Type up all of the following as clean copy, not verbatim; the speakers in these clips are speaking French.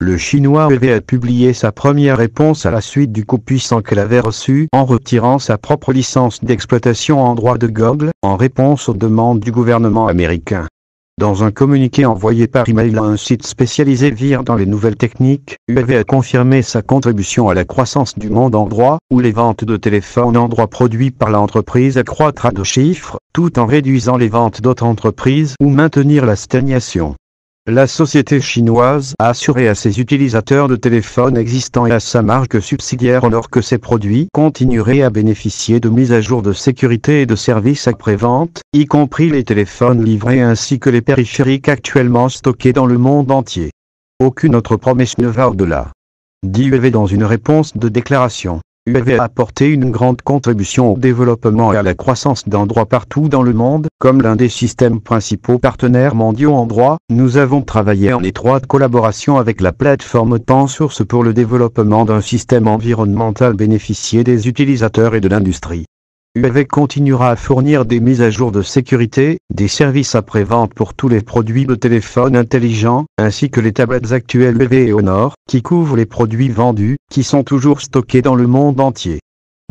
le chinois Huawei a publié sa première réponse à la suite du coup puissant qu'elle avait reçu en retirant sa propre licence d'exploitation en droit de Google, en réponse aux demandes du gouvernement américain. Dans un communiqué envoyé par email à un site spécialisé VIR dans les nouvelles techniques, Huawei a confirmé sa contribution à la croissance du monde en droit, où les ventes de téléphones en droit produits par l'entreprise accroîtra de chiffres, tout en réduisant les ventes d'autres entreprises ou maintenir la stagnation. La société chinoise a assuré à ses utilisateurs de téléphones existants et à sa marque subsidiaire Honor que ces produits continueraient à bénéficier de mises à jour de sécurité et de services après-vente, y compris les téléphones livrés ainsi que les périphériques actuellement stockés dans le monde entier. Aucune autre promesse ne va au-delà, dit Huawei dans une réponse de déclaration. Huawei a apporté une grande contribution au développement et à la croissance d'un droit partout dans le monde. Comme l'un des systèmes principaux partenaires mondiaux en droit, nous avons travaillé en étroite collaboration avec la plateforme OpenSource pour le développement d'un système environnemental bénéficié des utilisateurs et de l'industrie. Huawei continuera à fournir des mises à jour de sécurité, des services après-vente pour tous les produits de téléphone intelligents, ainsi que les tablettes actuelles Huawei et Honor, qui couvrent les produits vendus, qui sont toujours stockés dans le monde entier.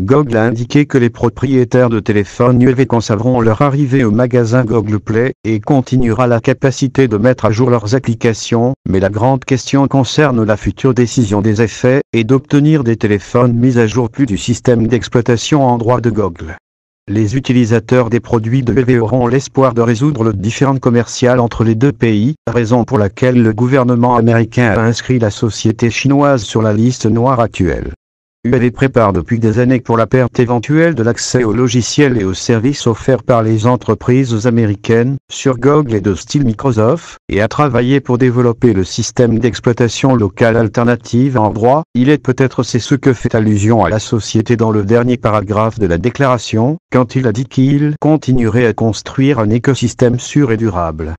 Google a indiqué que les propriétaires de téléphones Huawei conserveront leur arrivée au magasin Google Play, et continuera la capacité de mettre à jour leurs applications, mais la grande question concerne la future décision des effets, et d'obtenir des téléphones mis à jour plus du système d'exploitation en droit de Google. Les utilisateurs des produits de Huawei auront l'espoir de résoudre le différend commercial entre les deux pays, raison pour laquelle le gouvernement américain a inscrit la société chinoise sur la liste noire actuelle. Huawei prépare depuis des années pour la perte éventuelle de l'accès aux logiciels et aux services offerts par les entreprises américaines, sur Google et de style Microsoft, et a travaillé pour développer le système d'exploitation locale alternative en droit. C'est ce que fait allusion à la société dans le dernier paragraphe de la déclaration, quand il a dit qu'il continuerait à construire un écosystème sûr et durable.